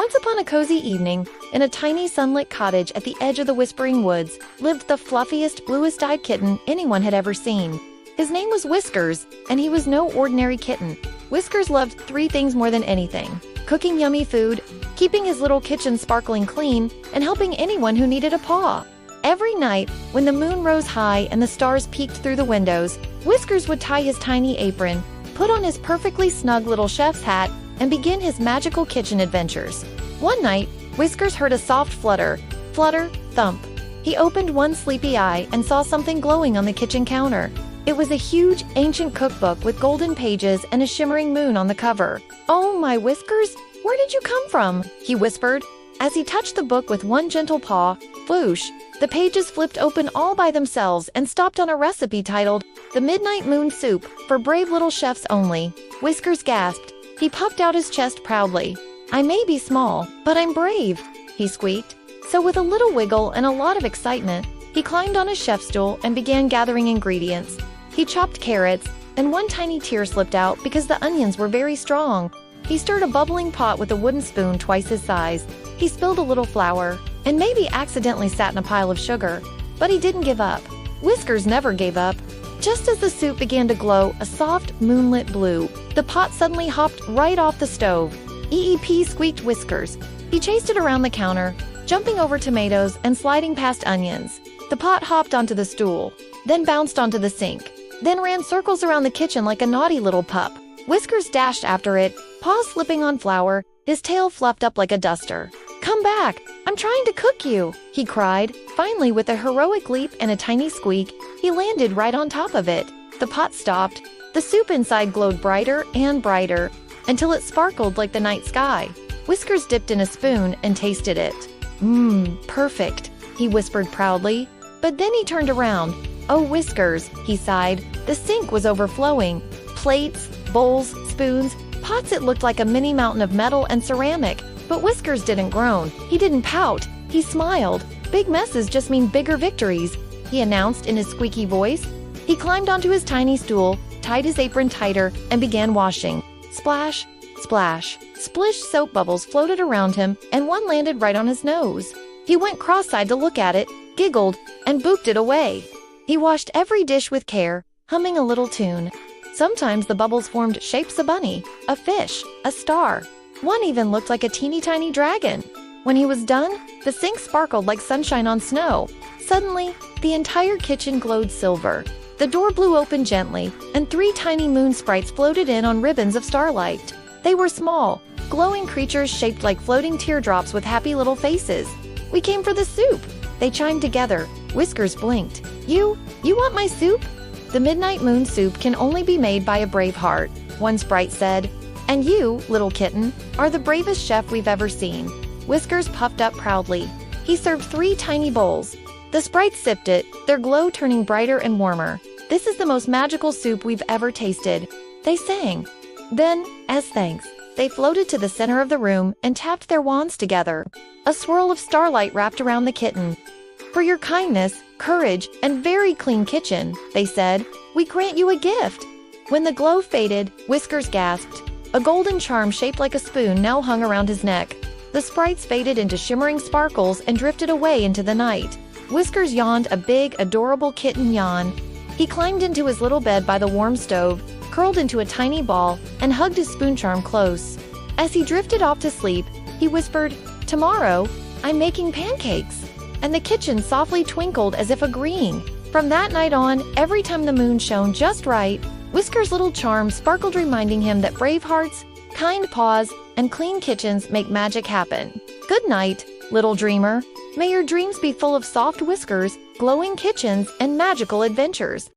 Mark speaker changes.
Speaker 1: Once upon a cozy evening, in a tiny sunlit cottage at the edge of the Whispering Woods, lived the fluffiest, bluest-eyed kitten anyone had ever seen. His name was Whiskers, and he was no ordinary kitten. Whiskers loved three things more than anything: cooking yummy food, keeping his little kitchen sparkling clean, and helping anyone who needed a paw. Every night, when the moon rose high and the stars peeked through the windows, Whiskers would tie his tiny apron, put on his perfectly snug little chef's hat, and begin his magical kitchen adventures. One night, Whiskers heard a soft flutter, thump. He opened one sleepy eye and saw something glowing on the kitchen counter. It was a huge, ancient cookbook with golden pages and a shimmering moon on the cover. "Oh, my Whiskers, where did you come from?" he whispered. As he touched the book with one gentle paw, floosh, the pages flipped open all by themselves and stopped on a recipe titled, "The Midnight Moon Soup, for Brave Little Chefs Only." Whiskers gasped. He puffed out his chest proudly. "I may be small, but I'm brave," he squeaked. So with a little wiggle and a lot of excitement, he climbed on his chef stool and began gathering ingredients. He chopped carrots, and one tiny tear slipped out because the onions were very strong. He stirred a bubbling pot with a wooden spoon twice his size. He spilled a little flour, and maybe accidentally sat in a pile of sugar. But he didn't give up. Whiskers never gave up. Just as the soup began to glow a soft, moonlit blue, the pot suddenly hopped right off the stove. "Eep," squeaked Whiskers. He chased it around the counter, jumping over tomatoes and sliding past onions. The pot hopped onto the stool, then bounced onto the sink, then ran circles around the kitchen like a naughty little pup. Whiskers dashed after it, paws slipping on flour, his tail fluffed up like a duster. "Come back! I'm trying to cook you!" he cried. Finally, with a heroic leap and a tiny squeak, he landed right on top of it. The pot stopped. The soup inside glowed brighter and brighter, until it sparkled like the night sky. Whiskers dipped in a spoon and tasted it. Perfect," he whispered proudly. But then he turned around. "Oh, Whiskers," he sighed. The sink was overflowing. Plates, bowls, spoons, pots. It looked like a mini mountain of metal and ceramic. But Whiskers didn't groan. He didn't pout. He smiled. "Big messes just mean bigger victories," he announced in his squeaky voice. He climbed onto his tiny stool, tied his apron tighter, and began washing. Splash, splash. Splish soap bubbles floated around him, and one landed right on his nose. He went cross-eyed to look at it, giggled, and booped it away. He washed every dish with care, humming a little tune. Sometimes the bubbles formed shapes: a bunny, a fish, a star. One even looked like a teeny-tiny dragon. When he was done, the sink sparkled like sunshine on snow. Suddenly, the entire kitchen glowed silver. The door blew open gently, and three tiny moon sprites floated in on ribbons of starlight. They were small, glowing creatures shaped like floating teardrops with happy little faces. "We came for the soup," they chimed together. Whiskers blinked. You want my soup?" "The midnight moon soup can only be made by a brave heart," one sprite said. "And you, little kitten, are the bravest chef we've ever seen." Whiskers puffed up proudly. He served three tiny bowls. The sprites sipped it, their glow turning brighter and warmer. "This is the most magical soup we've ever tasted," they sang. Then, as thanks, they floated to the center of the room and tapped their wands together. A swirl of starlight wrapped around the kitten. "For your kindness, courage, and very clean kitchen," they said, "we grant you a gift." When the glow faded, Whiskers gasped. A golden charm shaped like a spoon now hung around his neck. The sprites faded into shimmering sparkles and drifted away into the night. Whiskers yawned a big, adorable kitten yawn. He climbed into his little bed by the warm stove, curled into a tiny ball, and hugged his spoon charm close. As he drifted off to sleep, he whispered, "Tomorrow, I'm making pancakes." And the kitchen softly twinkled as if agreeing. From that night on, every time the moon shone just right, Whiskers' little charm sparkled, reminding him that brave hearts, kind paws, and clean kitchens make magic happen. Good night, little dreamer. May your dreams be full of soft whiskers, glowing kitchens, and magical adventures.